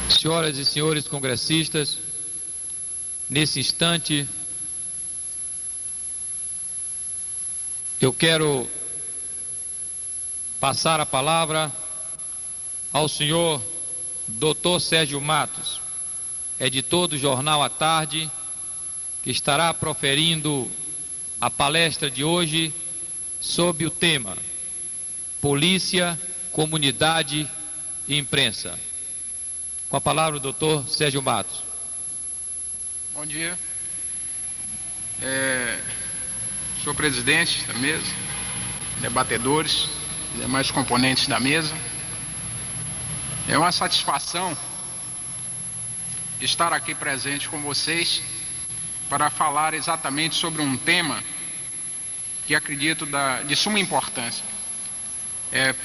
Senhoras e senhores congressistas, nesse instante, eu quero passar a palavra ao senhor Dr. Sérgio Matos, editor do Jornal à Tarde, que estará proferindo a palestra de hoje sob o tema Polícia, Comunidade e Imprensa. Com a palavra o doutor Sérgio Matos. Bom dia. Senhor presidente da mesa, debatedores, demais componentes da mesa, é uma satisfação estar aqui presente com vocês para falar exatamente sobre um tema que acredito de suma importância.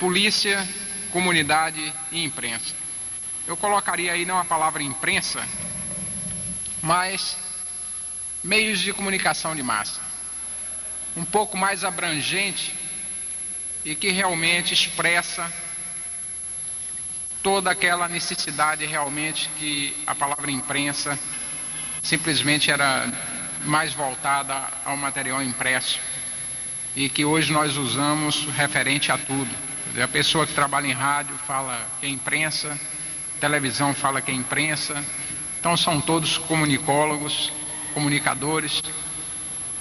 Polícia, comunidade e imprensa. Eu colocaria aí não a palavra imprensa, mas meios de comunicação de massa, um pouco mais abrangente e que realmente expressa toda aquela necessidade realmente que a palavra imprensa simplesmente era mais voltada ao material impresso e que hoje nós usamos referente a tudo. A pessoa que trabalha em rádio fala que é imprensa, televisão fala que é imprensa, então são todos comunicólogos, comunicadores.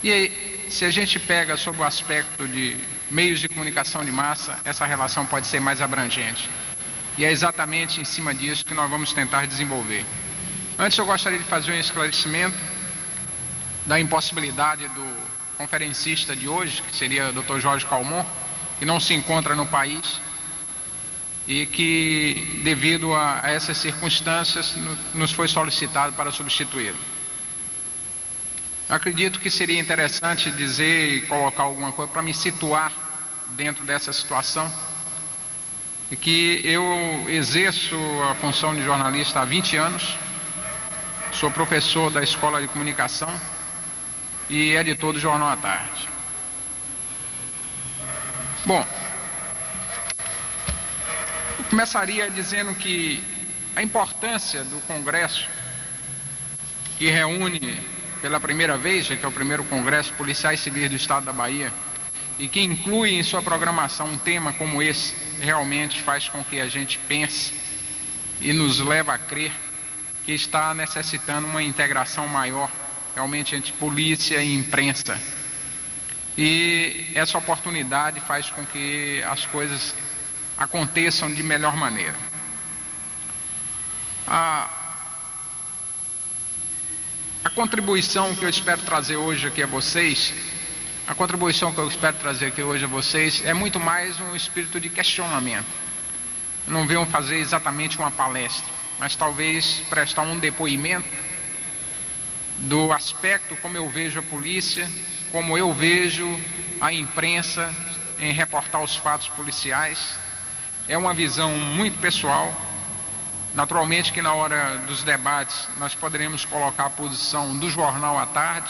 E aí, se a gente pega sob o aspecto de meios de comunicação de massa, essa relação pode ser mais abrangente. E é exatamente em cima disso que nós vamos tentar desenvolver. Antes eu gostaria de fazer um esclarecimento da impossibilidade do conferencista de hoje, que seria o Dr. Jorge Calmon, que não se encontra no país e que, devido a essas circunstâncias, nos foi solicitado para substituí-lo. Acredito que seria interessante dizer e colocar alguma coisa para me situar dentro dessa situação, e que eu exerço a função de jornalista há 20 anos, sou professor da Escola de Comunicação e editor do Jornal à Tarde. Bom, eu começaria dizendo que a importância do Congresso, que reúne pela primeira vez, já que é o primeiro Congresso Policiais Civis do Estado da Bahia, e que inclui em sua programação um tema como esse, realmente faz com que a gente pense e nos leva a crer que está necessitando uma integração maior, realmente, entre polícia e imprensa. E essa oportunidade faz com que as coisas aconteçam de melhor maneira. A contribuição que eu espero trazer hoje aqui a vocês, é muito mais um espírito de questionamento. Não venho fazer exatamente uma palestra, mas talvez prestar um depoimento do aspecto como eu vejo a polícia, como eu vejo a imprensa em reportar os fatos policiais. É uma visão muito pessoal. Naturalmente que na hora dos debates nós poderemos colocar a posição do Jornal à Tarde,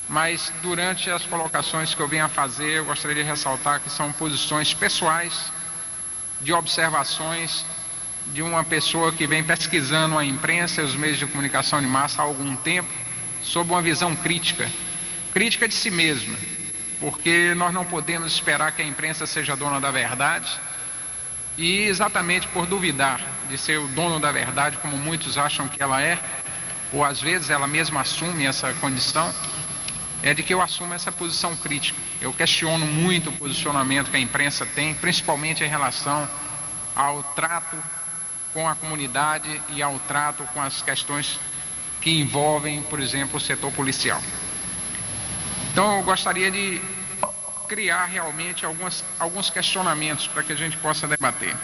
mas durante as colocações que eu venho a fazer, eu gostaria de ressaltar que são posições pessoais, de observações de uma pessoa que vem pesquisando a imprensa e os meios de comunicação de massa há algum tempo, sob uma visão crítica de si mesma, porque nós não podemos esperar que a imprensa seja dona da verdade, e exatamente por duvidar de ser o dono da verdade, como muitos acham que ela é, ou às vezes ela mesma assume essa condição, é de que eu assumo essa posição crítica. Eu questiono muito o posicionamento que a imprensa tem, principalmente em relação ao trato com a comunidade e ao trato com as questões que envolvem, por exemplo, o setor policial. Então eu gostaria de criar realmente alguns questionamentos para que a gente possa debater.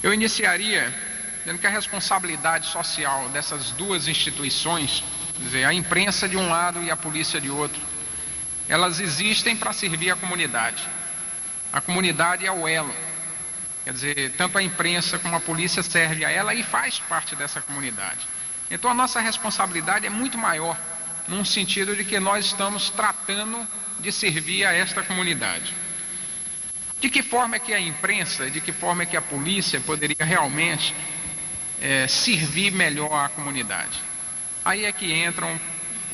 Eu iniciaria dizendo que a responsabilidade social dessas duas instituições, quer dizer, a imprensa de um lado e a polícia de outro, elas existem para servir a comunidade. A comunidade é o elo. Quer dizer, tanto a imprensa como a polícia serve a ela e faz parte dessa comunidade. Então a nossa responsabilidade é muito maior, num sentido de que nós estamos tratando de servir a esta comunidade. De que forma é que a imprensa, de que forma é que a polícia poderia realmente servir melhor à comunidade. Aí é que entram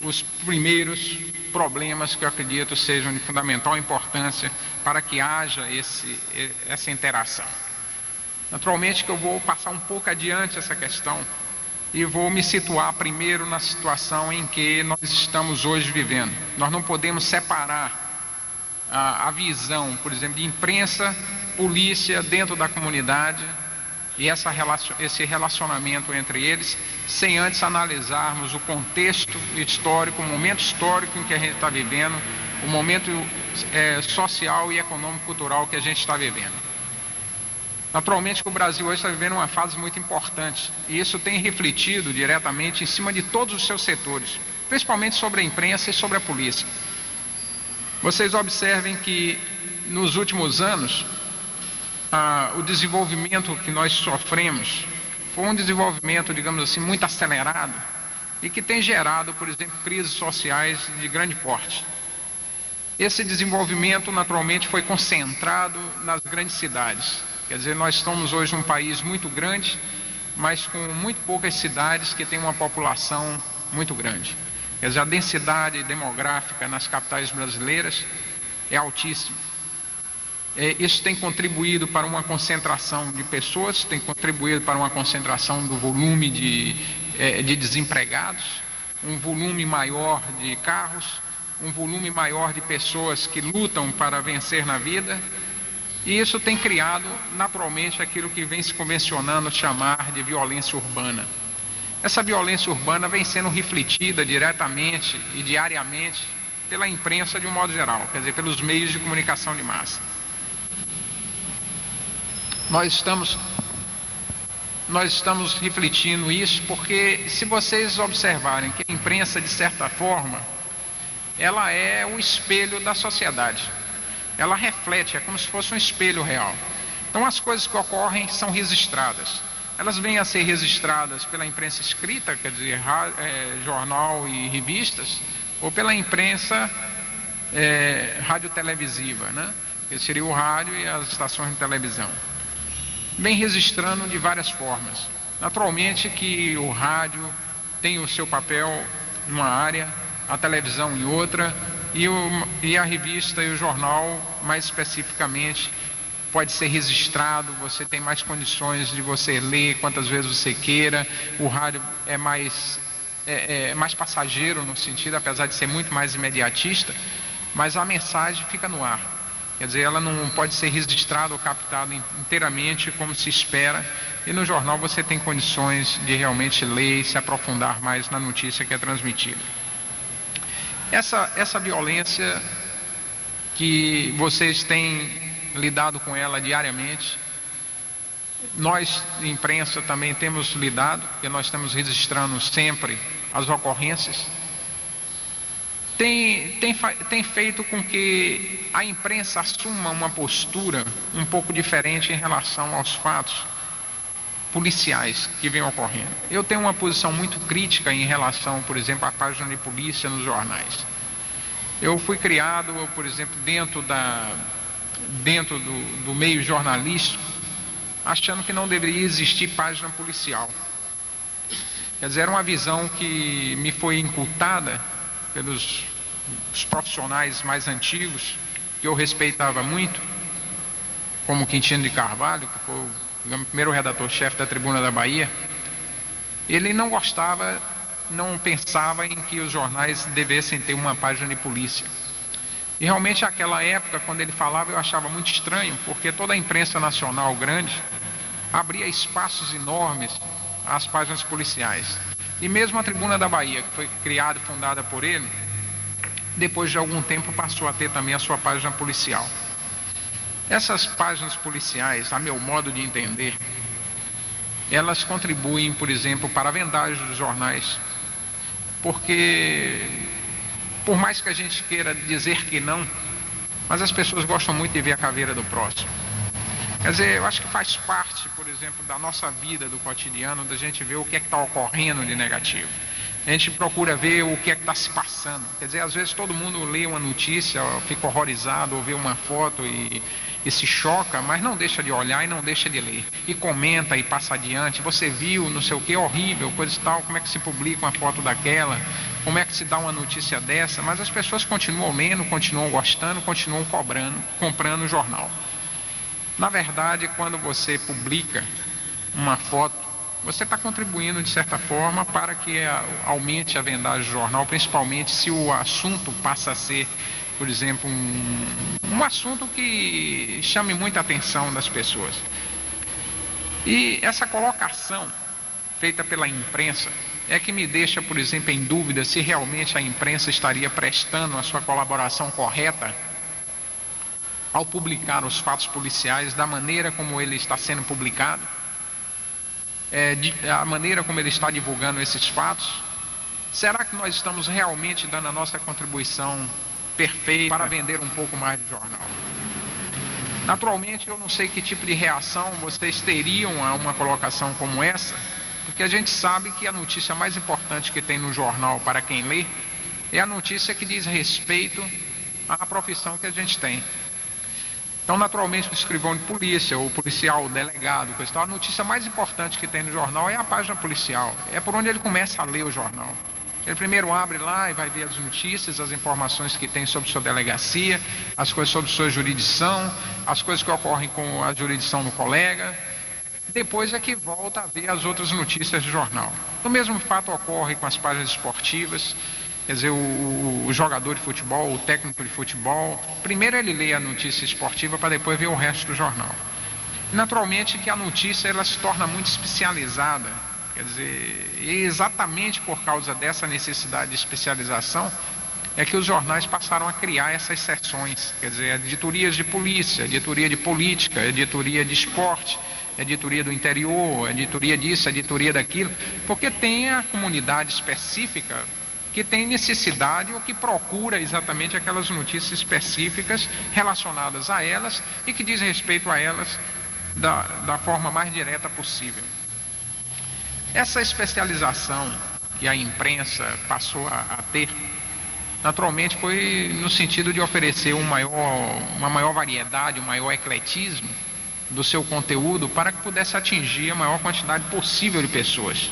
os primeiros problemas que eu acredito sejam de fundamental importância para que haja essa interação. Naturalmente que eu vou passar um pouco adiante essa questão e vou me situar primeiro na situação em que nós estamos hoje vivendo. Nós não podemos separar a visão, por exemplo, de imprensa, polícia dentro da comunidade e esse relacionamento entre eles, sem antes analisarmos o contexto histórico, o momento histórico em que a gente está vivendo, o momento social e econômico-cultural que a gente está vivendo. Naturalmente que o Brasil hoje está vivendo uma fase muito importante, e isso tem refletido diretamente em cima de todos os seus setores, principalmente sobre a imprensa e sobre a polícia. Vocês observem que nos últimos anos, o desenvolvimento que nós sofremos foi um desenvolvimento, digamos assim, muito acelerado e que tem gerado, por exemplo, crises sociais de grande porte. Esse desenvolvimento, naturalmente, foi concentrado nas grandes cidades. Quer dizer, nós estamos hoje num país muito grande, mas com muito poucas cidades que têm uma população muito grande. Quer dizer, a densidade demográfica nas capitais brasileiras é altíssima. Isso tem contribuído para uma concentração de pessoas, tem contribuído para uma concentração do volume de desempregados, um volume maior de carros, um volume maior de pessoas que lutam para vencer na vida, e isso tem criado naturalmente aquilo que vem se convencionando chamar de violência urbana. Essa violência urbana vem sendo refletida diretamente e diariamente pela imprensa de um modo geral, quer dizer, pelos meios de comunicação de massa. Nós estamos refletindo isso porque, se vocês observarem que a imprensa, de certa forma, ela é o espelho da sociedade. Ela reflete, é como se fosse um espelho real. Então, as coisas que ocorrem são registradas. Elas vêm a ser registradas pela imprensa escrita, quer dizer, jornal e revistas, ou pela imprensa radiotelevisiva, né? Que seria o rádio e as estações de televisão. Vem registrando de várias formas. Naturalmente que o rádio tem o seu papel numa área, a televisão em outra, e a revista e o jornal, mais especificamente, pode ser registrado, você tem mais condições de você ler quantas vezes você queira. O rádio é mais passageiro no sentido, apesar de ser muito mais imediatista, mas a mensagem fica no ar. Quer dizer, ela não pode ser registrada ou captada inteiramente como se espera, e no jornal você tem condições de realmente ler e se aprofundar mais na notícia que é transmitida. Essa violência que vocês têm lidado com ela diariamente, nós, imprensa, também temos lidado, porque nós estamos registrando sempre as ocorrências. Tem feito com que a imprensa assuma uma postura um pouco diferente em relação aos fatos policiais que vêm ocorrendo. Eu tenho uma posição muito crítica em relação, por exemplo, à página de polícia nos jornais. Eu fui criado, por exemplo, dentro do meio jornalístico, achando que não deveria existir página policial. Quer dizer, era uma visão que me foi incultada pelos profissionais mais antigos, que eu respeitava muito, como Quintino de Carvalho, que foi o primeiro redator-chefe da Tribuna da Bahia. Ele não gostava, não pensava em que os jornais devessem ter uma página de polícia. E realmente naquela época, quando ele falava, eu achava muito estranho, porque toda a imprensa nacional grande abria espaços enormes às páginas policiais. E mesmo a Tribuna da Bahia, que foi criada e fundada por ele, depois de algum tempo passou a ter também a sua página policial. Essas páginas policiais, a meu modo de entender, elas contribuem, por exemplo, para a vendagem dos jornais, porque, por mais que a gente queira dizer que não, mas as pessoas gostam muito de ver a caveira do próximo. Quer dizer, eu acho que faz parte, por exemplo, da nossa vida, do cotidiano, da gente ver o que é que está ocorrendo de negativo. A gente procura ver o que é que está se passando. Quer dizer, às vezes todo mundo lê uma notícia, fica horrorizado, ou vê uma foto e se choca, mas não deixa de olhar e não deixa de ler, e comenta e passa adiante. Você viu, não sei o que, horrível, coisa e tal, como é que se publica uma foto daquela, como é que se dá uma notícia dessa, mas as pessoas continuam lendo, continuam gostando, continuam comprando o jornal. Na verdade, quando você publica uma foto, você está contribuindo de certa forma para que aumente a vendagem do jornal, principalmente se o assunto passa a ser, por exemplo, um assunto que chame muita atenção das pessoas. E essa colocação feita pela imprensa é que me deixa, por exemplo, em dúvida se realmente a imprensa estaria prestando a sua colaboração correta ao publicar os fatos policiais da maneira como ele está sendo publicado, a maneira como ele está divulgando esses fatos. Será que nós estamos realmente dando a nossa contribuição perfeita para vender um pouco mais de jornal? Naturalmente, eu não sei que tipo de reação vocês teriam a uma colocação como essa, porque a gente sabe que a notícia mais importante que tem no jornal para quem lê é a notícia que diz respeito à profissão que a gente tem. Então, naturalmente, o escrivão de polícia, o policial, o delegado, coisa e tal, a notícia mais importante que tem no jornal é a página policial. É por onde ele começa a ler o jornal. Ele primeiro abre lá e vai ver as notícias, as informações que tem sobre sua delegacia, as coisas sobre sua jurisdição, as coisas que ocorrem com a jurisdição do colega. Depois é que volta a ver as outras notícias do jornal. O mesmo fato ocorre com as páginas esportivas. Quer dizer, o jogador de futebol, o técnico de futebol, primeiro ele lê a notícia esportiva para depois ver o resto do jornal. E, naturalmente que a notícia ela se torna muito especializada. Quer dizer, e exatamente por causa dessa necessidade de especialização é que os jornais passaram a criar essas seções. Quer dizer, editorias de polícia, editoria de política, editoria de esporte, editoria do interior, editoria disso, editoria daquilo, porque tem a comunidade específica que tem necessidade ou que procura exatamente aquelas notícias específicas relacionadas a elas e que diz respeito a elas da forma mais direta possível. Essa especialização que a imprensa passou a ter, naturalmente foi no sentido de oferecer uma maior variedade, um maior ecletismo do seu conteúdo para que pudesse atingir a maior quantidade possível de pessoas.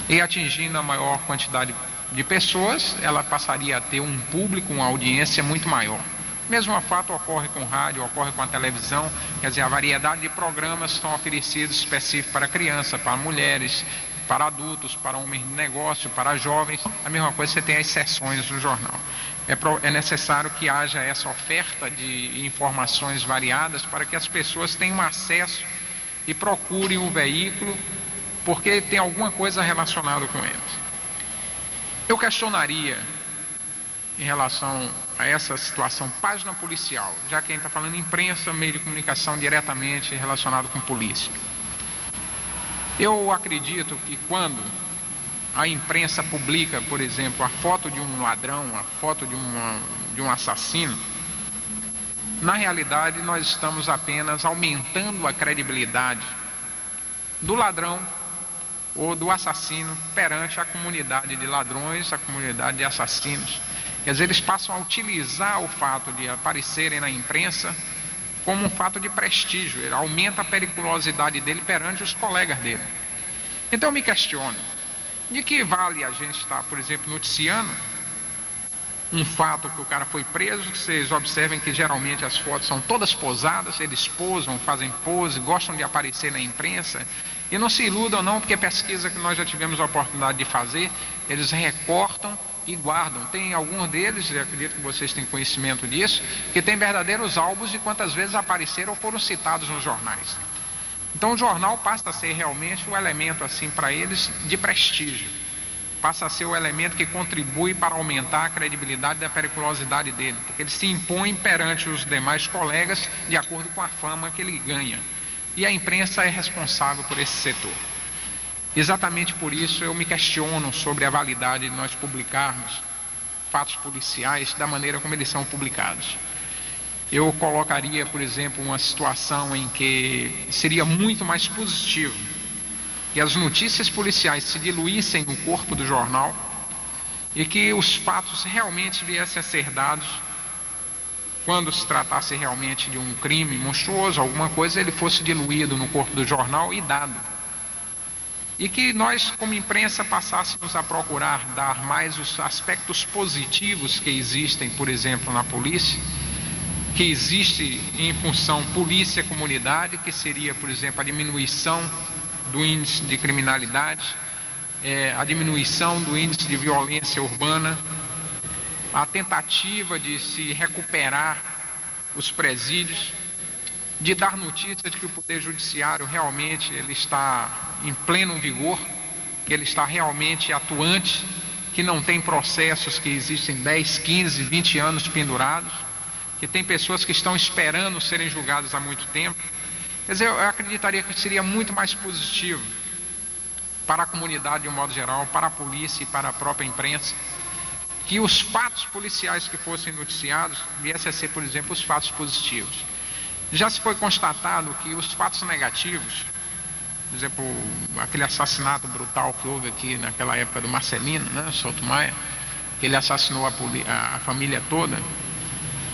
E atingindo a maior quantidade de pessoas, ela passaria a ter um público, uma audiência muito maior. Mesmo fato ocorre com o rádio, ocorre com a televisão, quer dizer, a variedade de programas são oferecidos específicos para crianças, para mulheres, para adultos, para homens de negócio, para jovens. A mesma coisa você tem as seções no jornal. É necessário que haja essa oferta de informações variadas para que as pessoas tenham acesso e procurem o veículo porque tem alguma coisa relacionada com eles. Eu questionaria em relação a essa situação, página policial, já que a gente está falando imprensa, meio de comunicação diretamente relacionado com polícia. Eu acredito que quando a imprensa publica, por exemplo, a foto de um ladrão, a foto de um assassino, na realidade nós estamos apenas aumentando a credibilidade do ladrão ou do assassino perante a comunidade de ladrões, a comunidade de assassinos. Quer dizer, eles passam a utilizar o fato de aparecerem na imprensa como um fato de prestígio. Ele aumenta a periculosidade dele perante os colegas dele. Então eu me questiono, de que vale a gente estar, por exemplo, noticiando um fato que o cara foi preso, que vocês observem que geralmente as fotos são todas posadas, eles posam, fazem pose, gostam de aparecer na imprensa. E não se iludam não, porque pesquisa que nós já tivemos a oportunidade de fazer, eles recortam e guardam. Tem alguns deles, eu acredito que vocês têm conhecimento disso, que tem verdadeiros álbuns de quantas vezes apareceram ou foram citados nos jornais. Então o jornal passa a ser realmente um elemento assim para eles de prestígio. Passa a ser o elemento que contribui para aumentar a credibilidade da periculosidade dele, porque ele se impõe perante os demais colegas de acordo com a fama que ele ganha. E a imprensa é responsável por esse setor. Exatamente por isso eu me questiono sobre a validade de nós publicarmos fatos policiais da maneira como eles são publicados. Eu colocaria, por exemplo, uma situação em que seria muito mais positivo que as notícias policiais se diluíssem no corpo do jornal e que os fatos realmente viessem a ser dados quando se tratasse realmente de um crime monstruoso, alguma coisa, ele fosse diluído no corpo do jornal e dado. E que nós, como imprensa, passássemos a procurar dar mais os aspectos positivos que existem, por exemplo, na polícia, que existe em função polícia-comunidade, que seria, por exemplo, a diminuição do índice de criminalidade, a diminuição do índice de violência urbana, a tentativa de se recuperar os presídios, de dar notícia de que o Poder Judiciário realmente ele está em pleno vigor, que ele está realmente atuante, que não tem processos que existem 10, 15, 20 anos pendurados, que tem pessoas que estão esperando serem julgadas há muito tempo. Quer dizer, eu acreditaria que seria muito mais positivo para a comunidade de um modo geral, para a polícia e para a própria imprensa, que os fatos policiais que fossem noticiados viessem a ser, por exemplo, os fatos positivos. Já se foi constatado que os fatos negativos, por exemplo, aquele assassinato brutal que houve aqui naquela época do Marcelino, né, Souto Maia, que ele assassinou a família toda,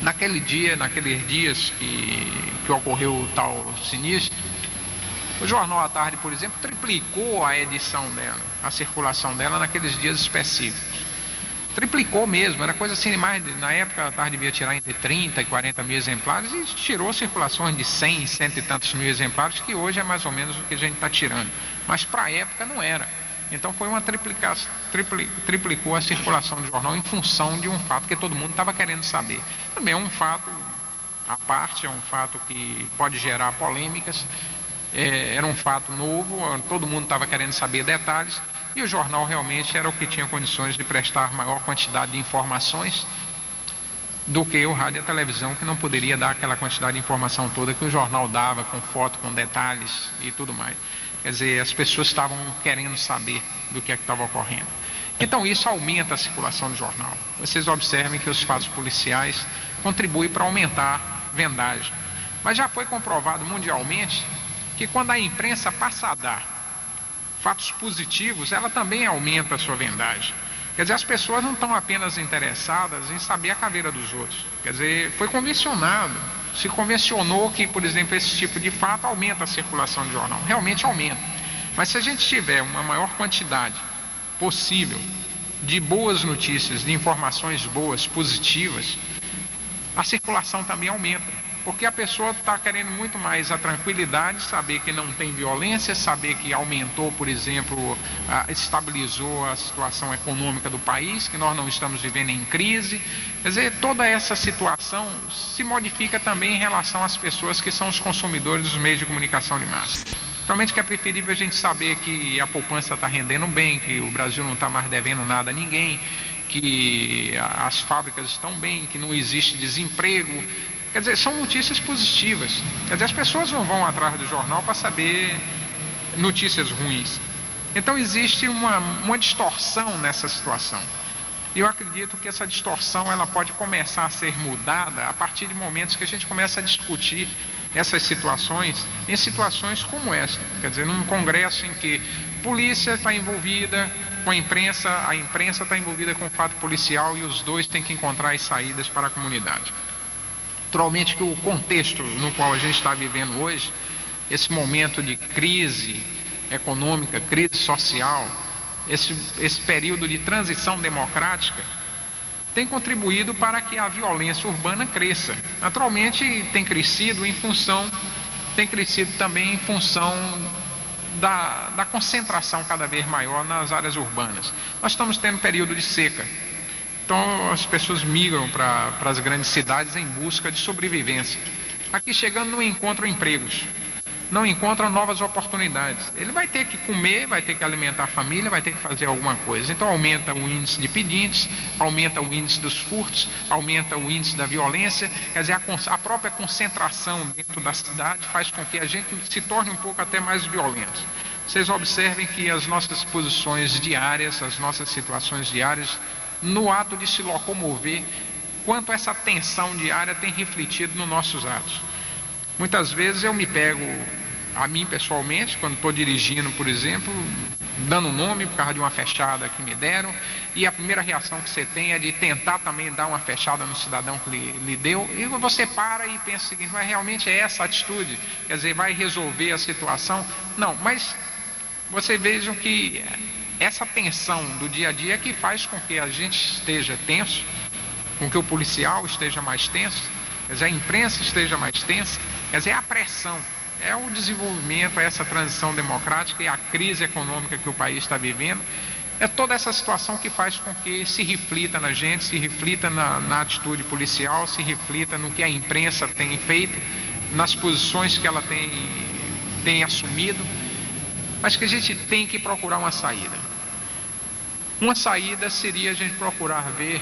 naqueles dias que ocorreu o tal sinistro, o Jornal à Tarde, por exemplo, triplicou a edição dela, a circulação dela naqueles dias específicos. Triplicou mesmo, era coisa assim, na época a Tarde devia tirar entre 30 e 40 mil exemplares e tirou circulações de 100, cento e tantos mil exemplares, que hoje é mais ou menos o que a gente está tirando. Mas para a época não era. Então foi uma triplicou a circulação do jornal em função de um fato que todo mundo estava querendo saber. Também é um fato à parte, é um fato que pode gerar polêmicas, era um fato novo, todo mundo estava querendo saber detalhes, e o jornal realmente era o que tinha condições de prestar maior quantidade de informações do que o rádio e a televisão, que não poderia dar aquela quantidade de informação toda que o jornal dava, com foto, com detalhes e tudo mais. Quer dizer, as pessoas estavam querendo saber do que é que estava ocorrendo. Então isso aumenta a circulação do jornal. Vocês observem que os fatos policiais contribuem para aumentar a vendagem. Mas já foi comprovado mundialmente que quando a imprensa passa a dar fatos positivos, ela também aumenta a sua vendagem. Quer dizer, as pessoas não estão apenas interessadas em saber a caveira dos outros. Quer dizer, foi convencionado, se convencionou que, por exemplo, esse tipo de fato aumenta a circulação de jornal. Realmente aumenta. Mas se a gente tiver uma maior quantidade possível de boas notícias, de informações boas, positivas, a circulação também aumenta. Porque a pessoa está querendo muito mais a tranquilidade, saber que não tem violência, saber que aumentou, por exemplo, estabilizou a situação econômica do país, que nós não estamos vivendo em crise. Quer dizer, toda essa situação se modifica também em relação às pessoas que são os consumidores dos meios de comunicação de massa. Realmente que é preferível a gente saber que a poupança está rendendo bem, que o Brasil não está mais devendo nada a ninguém, que as fábricas estão bem, que não existe desemprego. Quer dizer, são notícias positivas. Quer dizer, as pessoas não vão atrás do jornal para saber notícias ruins. Então existe uma distorção nessa situação. E eu acredito que essa distorção ela pode começar a ser mudada a partir de momentos que a gente começa a discutir essas situações em situações como essa. Quer dizer, num congresso em que a polícia está envolvida com a imprensa está envolvida com o fato policial e os dois têm que encontrar as saídas para a comunidade. Naturalmente que o contexto no qual a gente está vivendo hoje, esse momento de crise econômica, crise social, esse período de transição democrática, tem contribuído para que a violência urbana cresça. Naturalmente tem crescido também em função da concentração cada vez maior nas áreas urbanas. Nós estamos tendo período de seca. Então as pessoas migram para as grandes cidades em busca de sobrevivência. Aqui chegando não encontram empregos, não encontram novas oportunidades. Ele vai ter que comer, vai ter que alimentar a família, vai ter que fazer alguma coisa. Então aumenta o índice de pedintes, aumenta o índice dos furtos, aumenta o índice da violência. Quer dizer, a própria concentração dentro da cidade faz com que a gente se torne um pouco até mais violento. Vocês observem que as nossas posições diárias, as nossas situações diárias, no ato de se locomover, quanto essa tensão diária tem refletido nos nossos atos. Muitas vezes eu me pego, a mim pessoalmente, quando estou dirigindo, por exemplo, dando nome por causa de uma fechada que me deram, e a primeira reação que você tem é de tentar também dar uma fechada no cidadão que lhe deu, e você para e pensa o seguinte: mas realmente é essa atitude? Quer dizer, vai resolver a situação? Não, mas vocês vejam que essa tensão do dia a dia é que faz com que a gente esteja tenso, com que o policial esteja mais tenso, quer dizer, a imprensa esteja mais tensa, quer dizer, a pressão. É o desenvolvimento, é essa transição democrática e a crise econômica que o país está vivendo. É toda essa situação que faz com que se reflita na gente, se reflita na atitude policial, se reflita no que a imprensa tem feito, nas posições que ela tem assumido, mas que a gente tem que procurar uma saída. Uma saída seria a gente procurar ver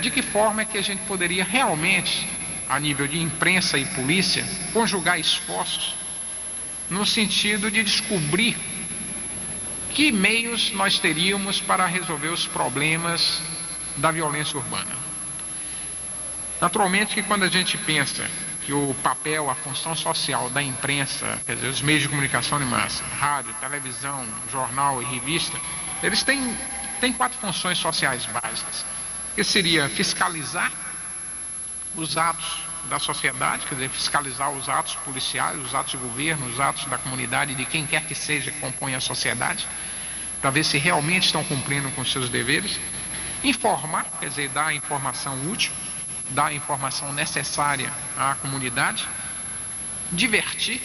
de que forma é que a gente poderia realmente, a nível de imprensa e polícia, conjugar esforços no sentido de descobrir que meios nós teríamos para resolver os problemas da violência urbana. Naturalmente que quando a gente pensa que o papel, a função social da imprensa, quer dizer, os meios de comunicação de massa, rádio, televisão, jornal e revista, eles têm 4 funções sociais básicas, que seria fiscalizar os atos da sociedade, quer dizer, fiscalizar os atos policiais, os atos de governo, os atos da comunidade, de quem quer que seja que compõe a sociedade, para ver se realmente estão cumprindo com seus deveres. Informar, quer dizer, dar a informação útil, dar a informação necessária à comunidade. Divertir,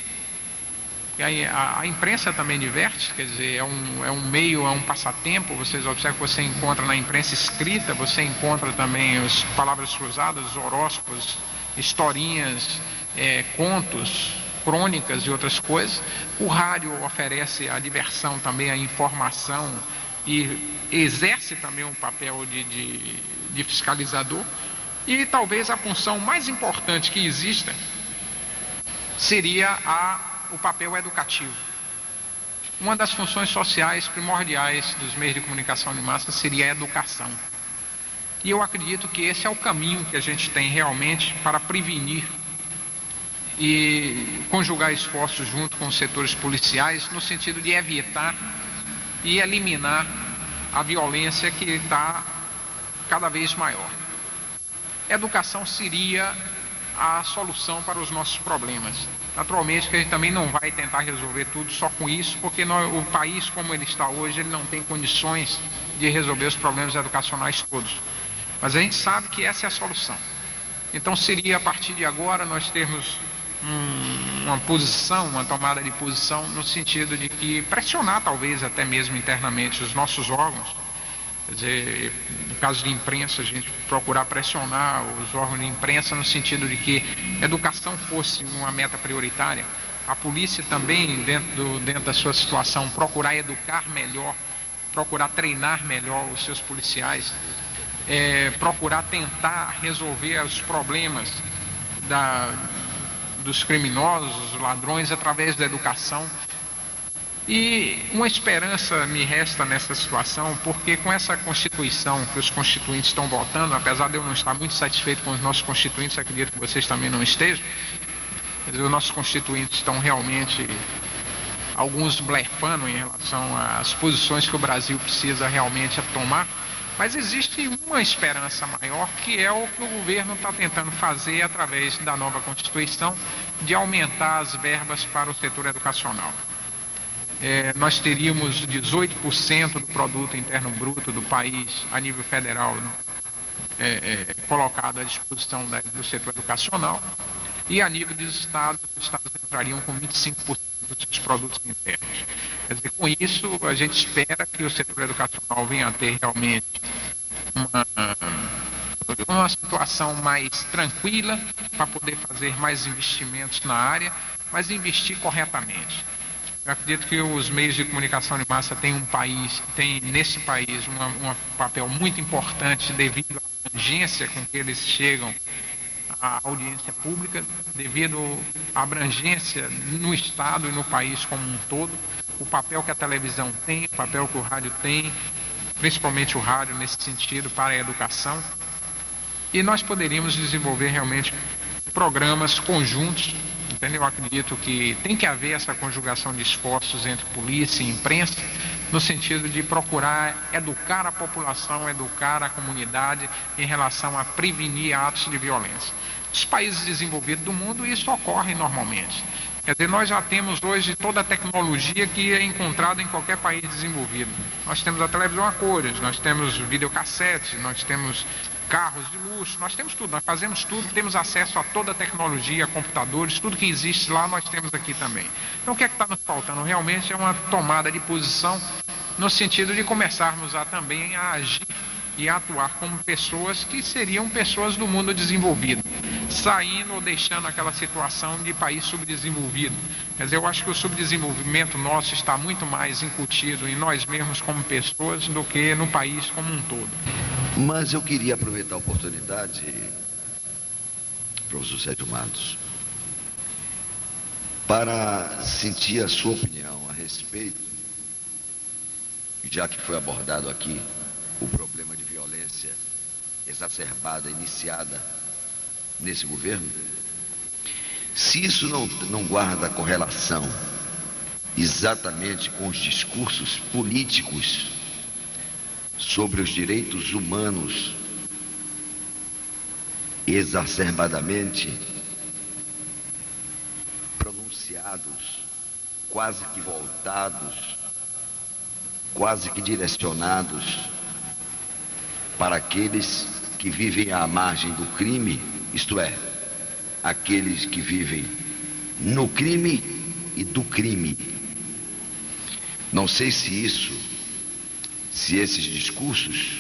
e aí a imprensa também diverte, quer dizer, é um meio, é um passatempo. Vocês observam que você encontra na imprensa escrita, você encontra também as palavras cruzadas, os horóscopos, historinhas, contos, crônicas e outras coisas. O rádio oferece a diversão também, a informação, e exerce também um papel de fiscalizador. E talvez a função mais importante que exista seria o papel educativo. Uma das funções sociais primordiais dos meios de comunicação de massa seria a educação. E eu acredito que esse é o caminho que a gente tem realmente para prevenir e conjugar esforços junto com os setores policiais no sentido de evitar e eliminar a violência que está cada vez maior. Educação seria a solução para os nossos problemas. Naturalmente que a gente também não vai tentar resolver tudo só com isso, porque o país como ele está hoje, ele não tem condições de resolver os problemas educacionais todos. Mas a gente sabe que essa é a solução. Então seria, a partir de agora, nós termos uma posição, uma tomada de posição no sentido de que pressionar talvez até mesmo internamente os nossos órgãos. Quer dizer, no caso de imprensa, a gente procurar pressionar os órgãos de imprensa no sentido de que educação fosse uma meta prioritária. A polícia também, dentro da sua situação, procurar educar melhor, procurar treinar melhor os seus policiais, procurar tentar resolver os problemas dos criminosos, dos ladrões, através da educação. E uma esperança me resta nessa situação, porque com essa Constituição que os constituintes estão votando, apesar de eu não estar muito satisfeito com os nossos constituintes, acredito que vocês também não estejam, os nossos constituintes estão realmente, alguns blefando em relação às posições que o Brasil precisa realmente tomar, mas existe uma esperança maior, que é o que o governo está tentando fazer através da nova Constituição, de aumentar as verbas para o setor educacional. Nós teríamos 18% do produto interno bruto do país a nível federal colocado à disposição do setor educacional, e a nível dos estados, os estados entrariam com 25% dos seus produtos internos. Quer dizer, com isso a gente espera que o setor educacional venha a ter realmente uma situação mais tranquila para poder fazer mais investimentos na área, mas investir corretamente. Eu acredito que os meios de comunicação de massa têm nesse país um papel muito importante devido à abrangência com que eles chegam à audiência pública, devido à abrangência no Estado e no país como um todo, o papel que a televisão tem, o papel que o rádio tem, principalmente o rádio nesse sentido para a educação. E nós poderíamos desenvolver realmente programas conjuntos. Eu acredito que tem que haver essa conjugação de esforços entre polícia e imprensa no sentido de procurar educar a população, educar a comunidade em relação a prevenir atos de violência. Nos países desenvolvidos do mundo isso ocorre normalmente. Quer dizer, nós já temos hoje toda a tecnologia que é encontrada em qualquer país desenvolvido. Nós temos a televisão a cores, nós temos videocassetes, nós temos carros de luxo, nós temos tudo, nós fazemos tudo, temos acesso a toda a tecnologia, computadores, tudo que existe lá nós temos aqui também. Então o que é que está nos faltando? Realmente é uma tomada de posição no sentido de começarmos a também a agir e a atuar como pessoas que seriam pessoas do mundo desenvolvido, saindo ou deixando aquela situação de país subdesenvolvido. Quer dizer, eu acho que o subdesenvolvimento nosso está muito mais incutido em nós mesmos como pessoas do que no país como um todo. Mas eu queria aproveitar a oportunidade, professor Sérgio Matos, para sentir a sua opinião a respeito, já que foi abordado aqui o problema de violência exacerbada, iniciada nesse governo, se isso não guarda correlação exatamente com os discursos políticos sobre os direitos humanos exacerbadamente pronunciados, quase que voltados, quase que direcionados para aqueles que vivem à margem do crime, isto é, aqueles que vivem no crime e do crime. Não sei se esses discursos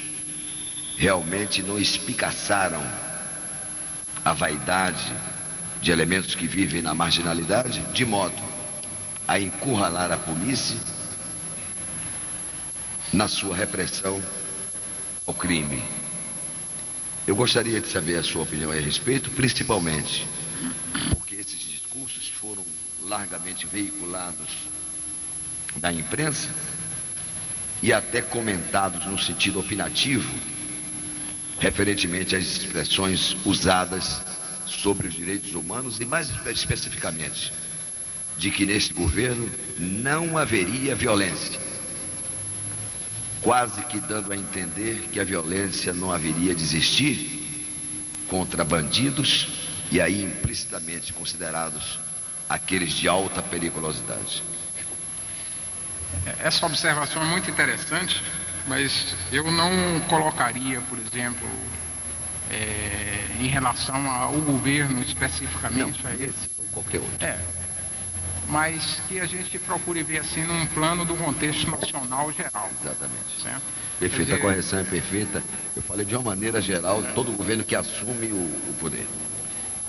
realmente não espicaçaram a vaidade de elementos que vivem na marginalidade, de modo a encurralar a polícia na sua repressão ao crime. Eu gostaria de saber a sua opinião a respeito, principalmente porque esses discursos foram largamente veiculados na imprensa e até comentados no sentido opinativo, referentemente às expressões usadas sobre os direitos humanos e mais especificamente de que nesse governo não haveria violência, quase que dando a entender que a violência não haveria de existir contra bandidos e aí implicitamente considerados aqueles de alta periculosidade. Essa observação é muito interessante, mas eu não colocaria, por exemplo, em relação ao governo especificamente. Não, esse ou qualquer outro. Mas que a gente procure ver assim num plano do contexto nacional geral. Exatamente. Certo? Perfeita, a correção é perfeita. Eu falei de uma maneira geral, todo governo que assume o poder.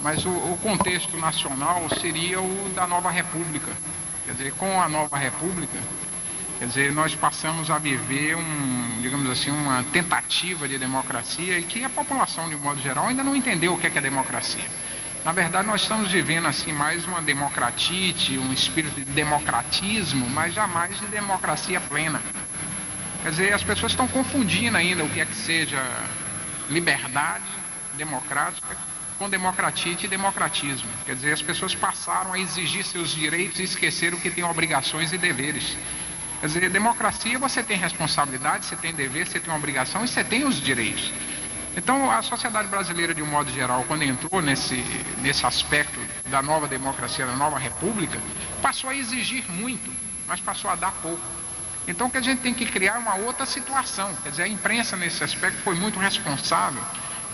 Mas o contexto nacional seria o da nova república. Quer dizer, com a nova república, quer dizer, nós passamos a viver digamos assim, uma tentativa de democracia e que a população, de modo geral, ainda não entendeu o que é democracia. Na verdade, nós estamos vivendo assim mais uma democratite, um espírito de democratismo, mas jamais de democracia plena. Quer dizer, as pessoas estão confundindo ainda o que é que seja liberdade democrática com democratite e democratismo. Quer dizer, as pessoas passaram a exigir seus direitos e esqueceram que têm obrigações e deveres. Quer dizer, democracia você tem responsabilidade, você tem dever, você tem obrigação e você tem os direitos. Então, a sociedade brasileira, de um modo geral, quando entrou nesse aspecto da nova democracia, da nova república, passou a exigir muito, mas passou a dar pouco. Então, que a gente tem que criar uma outra situação. Quer dizer, a imprensa, nesse aspecto, foi muito responsável,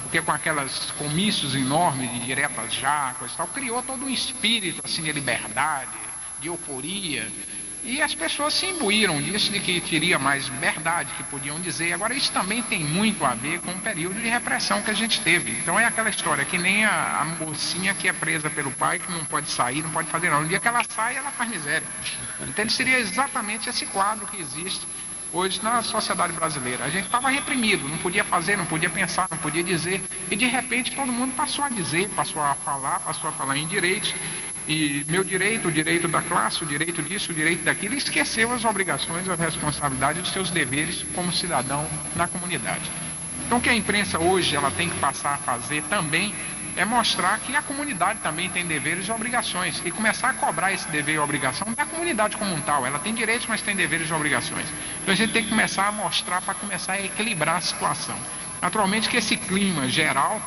porque com aquelas comícios enormes de diretas já, coisa e tal, criou todo um espírito assim, de liberdade, de euforia. E as pessoas se imbuíram disso, de que teria mais liberdade, que podiam dizer. Agora, isso também tem muito a ver com o período de repressão que a gente teve. Então, é aquela história, que nem a mocinha que é presa pelo pai, que não pode sair, não pode fazer nada. No dia que ela sai, ela faz miséria. Então, seria exatamente esse quadro que existe hoje na sociedade brasileira. A gente estava reprimido, não podia fazer, não podia pensar, não podia dizer. E, de repente, todo mundo passou a dizer, passou a falar em direitos. E meu direito, o direito da classe, o direito disso, o direito daquilo, esqueceu as obrigações, as responsabilidades, os seus deveres como cidadão na comunidade. Então, o que a imprensa hoje ela tem que passar a fazer também é mostrar que a comunidade também tem deveres e obrigações e começar a cobrar esse dever e obrigação da comunidade como um tal. Ela tem direitos, mas tem deveres e obrigações. Então a gente tem que começar a mostrar para começar a equilibrar a situação. Naturalmente que esse clima geral,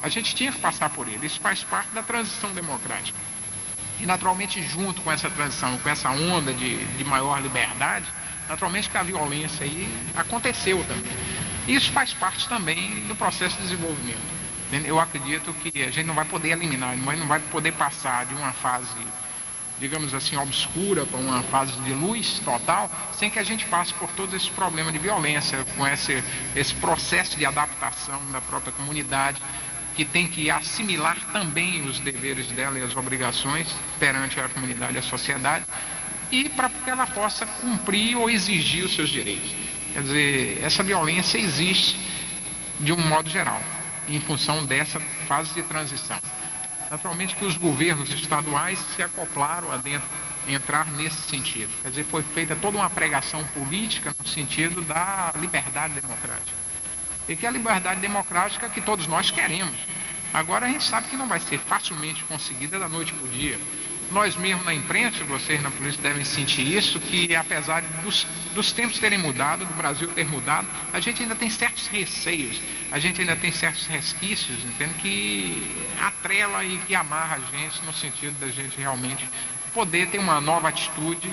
a gente tinha que passar por ele. Isso faz parte da transição democrática. E naturalmente junto com essa transição, com essa onda de maior liberdade, naturalmente que a violência aí aconteceu também. Isso faz parte também do processo de desenvolvimento. Eu acredito que a gente não vai poder eliminar, mas não vai poder passar de uma fase, digamos assim, obscura para uma fase de luz total, sem que a gente passe por todos esses problemas de violência, com esse processo de adaptação da própria comunidade, que tem que assimilar também os deveres dela e as obrigações perante a comunidade e a sociedade, e para que ela possa cumprir ou exigir os seus direitos. Quer dizer, essa violência existe de um modo geral, em função dessa fase de transição. Naturalmente que os governos estaduais se acoplaram a entrar nesse sentido. Quer dizer, foi feita toda uma pregação política no sentido da liberdade democrática. E que é a liberdade democrática que todos nós queremos. Agora a gente sabe que não vai ser facilmente conseguida da noite para o dia. Nós mesmos na imprensa, vocês na polícia devem sentir isso, que apesar dos tempos terem mudado, do Brasil ter mudado, a gente ainda tem certos receios, a gente ainda tem certos resquícios, entende? Que atrela e que amarra a gente no sentido da gente realmente poder ter uma nova atitude,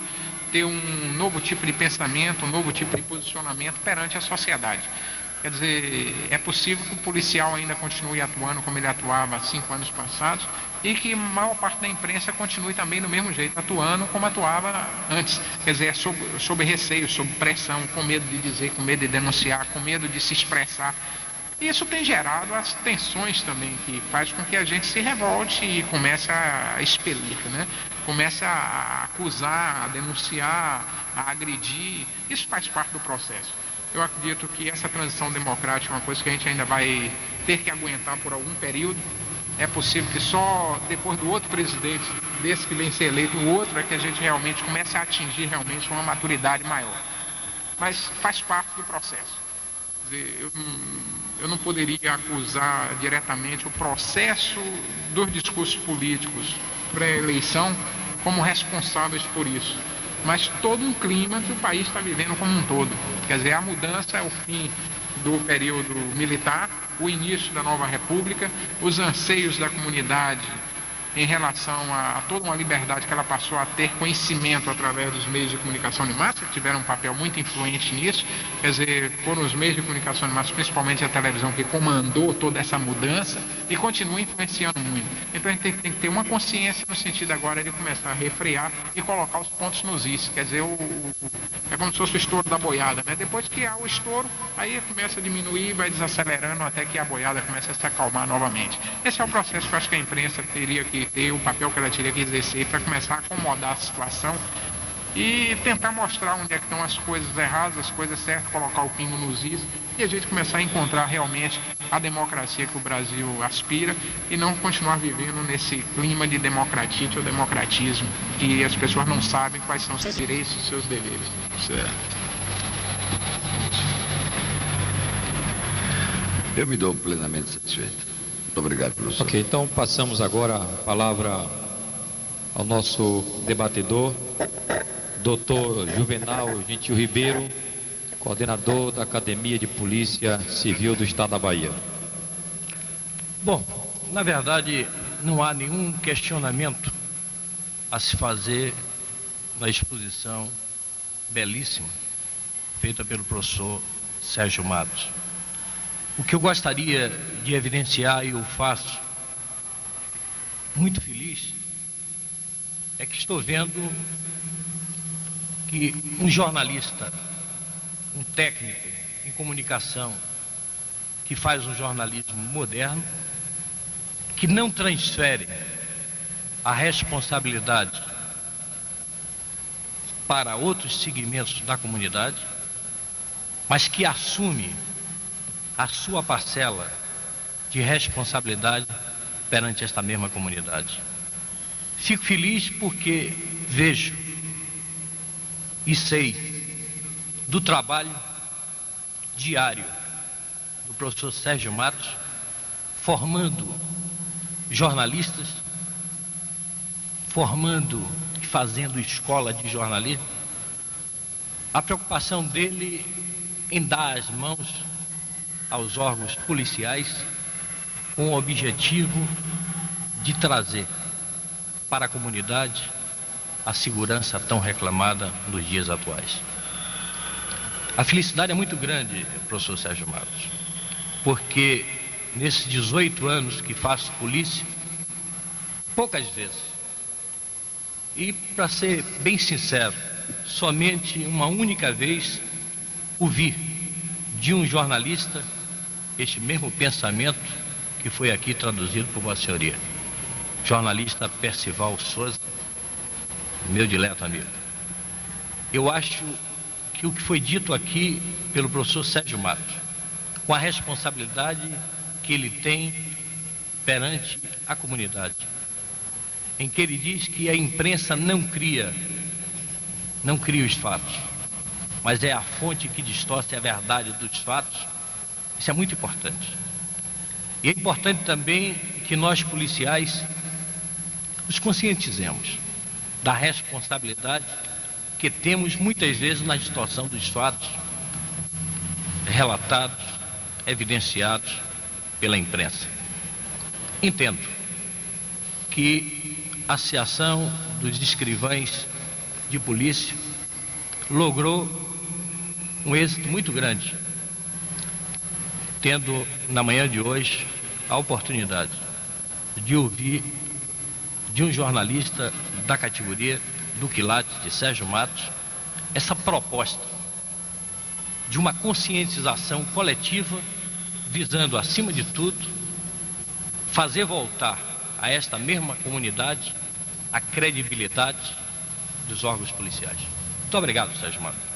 ter um novo tipo de pensamento, um novo tipo de posicionamento perante a sociedade. Quer dizer, é possível que o policial ainda continue atuando como ele atuava há 5 anos passados e que a maior parte da imprensa continue também do mesmo jeito, atuando como atuava antes. Quer dizer, sob receio, sob pressão, com medo de dizer, com medo de denunciar, com medo de se expressar. Isso tem gerado as tensões também, que faz com que a gente se revolte e comece a expelir, né? Comece a acusar, a denunciar, a agredir. Isso faz parte do processo. Eu acredito que essa transição democrática é uma coisa que a gente ainda vai ter que aguentar por algum período. É possível que só depois do outro presidente, desse que vem ser eleito, o outro, é que a gente realmente comece a atingir realmente uma maturidade maior. Mas faz parte do processo. Quer dizer, eu não poderia acusar diretamente o processo dos discursos políticos pré-eleição como responsáveis por isso. Mas todo um clima que o país está vivendo como um todo. Quer dizer, a mudança é o fim do período militar, o início da nova república, os anseios da comunidade em relação a toda uma liberdade que ela passou a ter conhecimento através dos meios de comunicação de massa, que tiveram um papel muito influente nisso. Quer dizer, foram os meios de comunicação de massa, principalmente a televisão, que comandou toda essa mudança e continua influenciando muito. Então a gente tem que ter uma consciência no sentido agora de começar a refrear e colocar os pontos nos is. Quer dizer, é como se fosse o estouro da boiada, né? Depois que há o estouro, aí começa a diminuir, vai desacelerando até que a boiada comece a se acalmar novamente. Esse é o processo que eu acho que a imprensa teria que ter, o papel que ela teria que exercer para começar a acomodar a situação e tentar mostrar onde é que estão as coisas erradas, as coisas certas, colocar o pingo nos is e a gente começar a encontrar realmente a democracia que o Brasil aspira e não continuar vivendo nesse clima de democratite ou democratismo, que as pessoas não sabem quais são os seus direitos e os seus deveres. Certo. Eu me dou plenamente satisfeito. Muito obrigado, professor. Ok, então passamos agora a palavra ao nosso debatedor, Dr. Juvenal Gentil Ribeiro, coordenador da Academia de Polícia Civil do Estado da Bahia. Bom, na verdade, não há nenhum questionamento a se fazer na exposição belíssima feita pelo professor Sérgio Matos. O que eu gostaria de evidenciar, e eu faço muito feliz, é que estou vendo que um jornalista, um técnico em comunicação, que faz um jornalismo moderno, que não transfere a responsabilidade para outros segmentos da comunidade, mas que assume a sua parcela de responsabilidade perante esta mesma comunidade. Fico feliz porque vejo e sei do trabalho diário do professor Sérgio Matos, formando jornalistas, formando e fazendo escola de jornalismo. A preocupação dele em dar as mãos aos órgãos policiais com o objetivo de trazer para a comunidade a segurança tão reclamada nos dias atuais. A felicidade é muito grande, professor Sérgio Matos, porque nesses 18 anos que faço polícia, poucas vezes, e para ser bem sincero, somente uma única vez ouvi de um jornalista este mesmo pensamento que foi aqui traduzido por Vossa Senhoria. Jornalista Percival Souza, meu dileto amigo. Eu acho que o que foi dito aqui pelo professor Sérgio Matos, com a responsabilidade que ele tem perante a comunidade, em que ele diz que a imprensa não cria os fatos, mas é a fonte que distorce a verdade dos fatos. Isso é muito importante. E é importante também que nós policiais nos conscientizemos da responsabilidade que temos muitas vezes na distorção dos fatos relatados, evidenciados pela imprensa. Entendo que a Associação dos Escrivães de Polícia logrou um êxito muito grande, tendo na manhã de hoje a oportunidade de ouvir de um jornalista da categoria do quilate de Sérgio Matos essa proposta de uma conscientização coletiva visando, acima de tudo, fazer voltar a esta mesma comunidade a credibilidade dos órgãos policiais. Muito obrigado, Sérgio Matos.